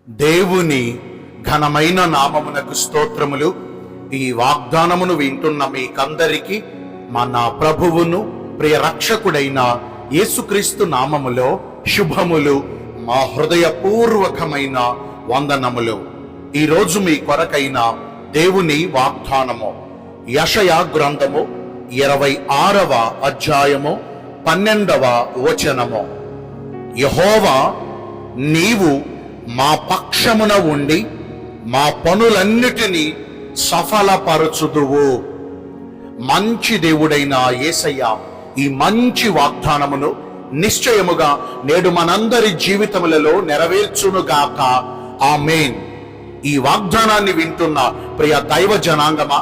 దేవుని ఘనమైన నామమునకు స్తోత్రములు. ఈ వాగ్దానమును వింటున్న మీకందరికీ మన ప్రభువును ప్రియ రక్షకుడైన యేసుక్రీస్తు నామములో శుభములు, మా హృదయపూర్వకమైన వందనములు. ఈరోజు మీ కొరకైన దేవుని వాగ్దానము యెషయా గ్రంథము 26వ అధ్యాయము 12వ వచనము. యెహోవా, నీవు మా పక్షమున ఉండి మా పనులన్నిటినీ సఫలపరచుదువు. మంచి దేవుడైన యేసయ్య ఈ మంచి వాగ్దానమును నిశ్చయముగా నేడు మనందరి జీవితములలో నెరవేర్చునుగాక. ఆమేన్. ఈ వాగ్దానాన్ని వింటున్న ప్రియ దైవ జనాంగమా,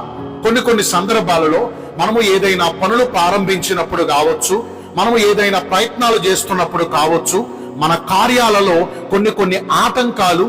కొన్ని సందర్భాలలో మనము ఏదైనా పనులు ప్రారంభించినప్పుడు కావచ్చు, మనము ఏదైనా ప్రయత్నాలు చేస్తున్నప్పుడు కావచ్చు, మన కార్యాలలో కొన్ని ఆటంకాలు,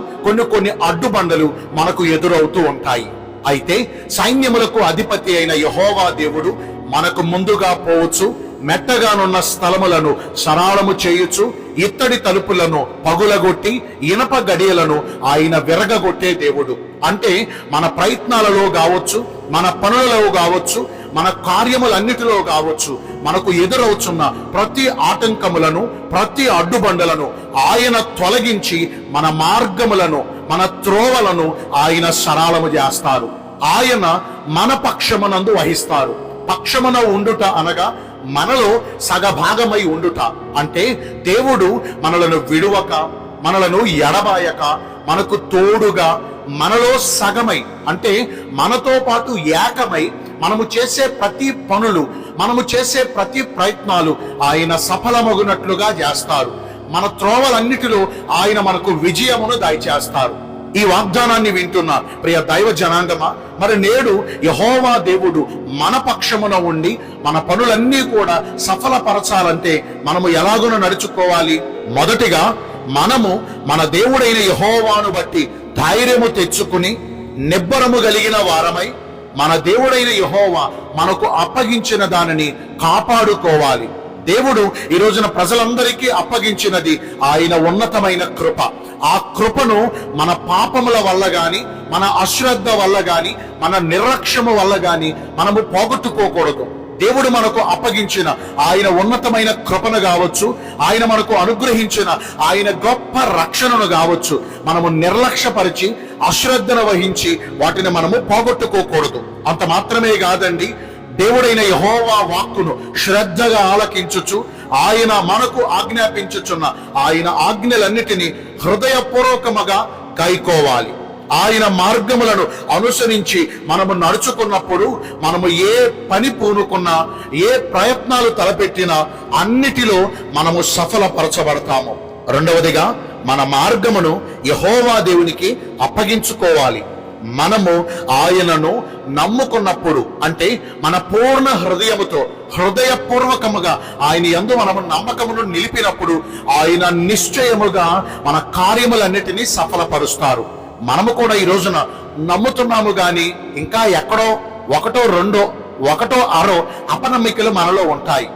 కొన్ని అడ్డుబండలు మనకు ఎదురవుతూ ఉంటాయి. అయితే సైన్యములకు అధిపతి అయిన యెహోవా దేవుడు మనకు ముందుగా పోవచ్చు, మెట్టగానున్న స్థలములను సరళము చేయుచు, ఇత్తడి తలుపులను పగులగొట్టి ఇనప గడియలను ఆయన విరగగొట్టే దేవుడు. అంటే మన ప్రయత్నాలలో కావచ్చు, మన పనులలో కావచ్చు, మన కార్యములన్నిటిలో కావచ్చు, మనకు ఎదురవుతున్న ప్రతి ఆటంకములను, ప్రతి అడ్డుబండలను ఆయన తొలగించి మన మార్గములను, మన త్రోవలను ఆయన సరళము చేస్తారు. ఆయన మన పక్షమునందు వహిస్తారు. పక్షమున ఉండుట అనగా మనలో సగభాగమై ఉండుట. అంటే దేవుడు మనలను విడువక, మనలను ఎడబాయక, మనకు తోడుగా, మనలో సగమై, అంటే మనతో పాటు ఏకమై మనము చేసే ప్రతి పనులు, మనము చేసే ప్రతి ప్రయత్నాలు ఆయన సఫలమగునట్లుగా చేస్తారు. మన త్రోవలన్నిటిలో ఆయన మనకు విజయమును దయచేస్తారు. ఈ వాగ్దానాన్ని వింటున్న ప్రియ దైవ జనాంగమా, మరి నేడు యెహోవా దేవుడు మన పక్షమున ఉండి మన పనులన్నీ కూడా సఫలపరచాలంటే మనము ఎలాగున నడుచుకోవాలి? మొదటిగా మనము మన దేవుడైన యెహోవాను బట్టి ధైర్యము తెచ్చుకుని నిబ్బరము కలిగిన వారమై మన దేవుడైన యెహోవా మనకు అప్పగించిన దానిని కాపాడుకోవాలి. దేవుడు ఈ రోజున ప్రజలందరికీ అప్పగించినది ఆయన ఉన్నతమైన కృప. ఆ కృపను మన పాపముల వల్ల గాని, మన అశ్రద్ధ వల్ల గాని, మన నిర్లక్ష్యము వల్ల గాని మనము పోగొట్టుకోకూడదు. దేవుడు మనకు అప్పగించిన ఆయన ఉన్నతమైన కృపను కావచ్చు, ఆయన మనకు అనుగ్రహించిన ఆయన గొప్ప రక్షణను కావచ్చు, మనము నిర్లక్ష్యపరిచి అశ్రద్ధను వహించి వాటిని మనము పోగొట్టుకోకూడదు. అంత మాత్రమే కాదండి, దేవుడైన యెహోవా వాక్కును శ్రద్ధగా ఆలకించుచు ఆయన మనకు ఆజ్ఞాపించుచున్న ఆయన ఆజ్ఞలన్నిటినీ హృదయపూర్వకముగా గైకోవాలి. ఆయన మార్గములను అనుసరించి మనము నడుచుకున్నప్పుడు మనము ఏ పని పూనుకున్నా, ఏ ప్రయత్నాలు తలపెట్టినా అన్నిటిలో మనము సఫలపరచబడతాము. రెండవదిగా మన మార్గమును యెహోవా దేవునికి అప్పగించుకోవాలి. మనము ఆయనను నమ్ముకున్నప్పుడు, అంటే మన పూర్ణ హృదయముతో, హృదయపూర్వకముగా ఆయన యందు మనము నమ్మకమును నిలిపినప్పుడు ఆయన నిశ్చయముగా మన కార్యములన్నిటినీ సఫలపరుస్తారు. మనము కూడా ఈ రోజున నమ్ముతున్నాము గాని ఇంకా ఎక్కడో ఒకటో అరో అపనమ్మికలు మనలో ఉంటాయి.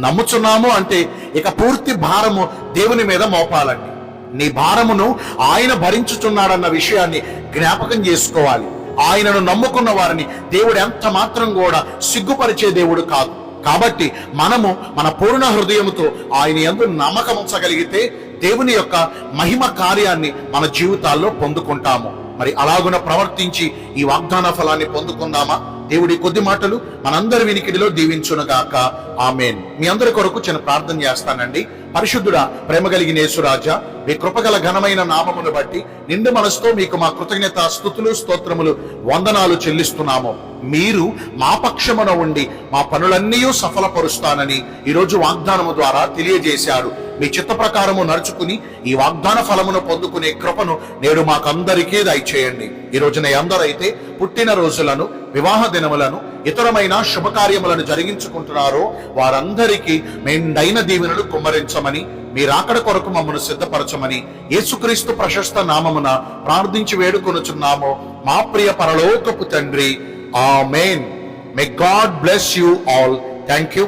నమ్ముచున్నాము అంటే ఇక పూర్తి భారము దేవుని మీద మోపాలండి. నీ భారమును ఆయన భరించుచున్నాడన్న విషయాన్ని జ్ఞాపకం చేసుకోవాలి. ఆయనను నమ్ముకున్న వారిని దేవుడు ఎంత మాత్రం కూడా సిగ్గుపరిచే దేవుడు కాదు. కాబట్టి మనము మన పూర్ణ హృదయముతో ఆయన యందు నమ్మకం ఉంచగలిగితే దేవుని యొక్క మహిమ కార్యాన్ని మన జీవితాల్లో పొందుకుంటాము. మరి అలాగున ప్రవర్తించి ఈ వాగ్దాన ఫలాన్ని పొందుకుందామా? దేవుడి కొద్ది మాటలు మనందరి వినికిడిలో దీవించునుగాక. ఆమేన్. మీ అందరి కొరకు చిన్న ప్రార్థన చేస్తానండి. పరిశుద్ధుడా, ప్రేమ కలిగిన యేసురాజా, మీ కృపగల ఘనమైన నామమును బట్టి నిండు మనసుతో మీకు మా కృతజ్ఞత స్తుతులు, స్తోత్రములు, వందనాలు చెల్లిస్తున్నాము. మీరు మా పక్షమున ఉండి మా పనులన్నీ సఫలపరుస్తానని ఈరోజు వాగ్దానము ద్వారా తెలియజేశారు. మీ చిత్త ప్రకారము నడుచుకుని ఈ వాగ్దాన ఫలమును పొందుకునే కృపను నేడు మాకందరికీ దయచేయండి. ఈ రోజున ఎందరైతే పుట్టిన రోజులను, వివాహ దినములను, ఇతరమైన శుభకార్యములను జరిగించుకుంటున్నారో వారందరికీ మెండైన దీవెనలు కుమ్మరించమని, మీరాకడ కొరకు మమ్మను సిద్ధపరచమని యేసుక్రీస్తు ప్రశస్త నామమున ప్రార్థించి వేడుకొనుచున్నాము మా ప్రియ పరలోకపు తండ్రి. ఆమేన్. May God bless you all. Thank you.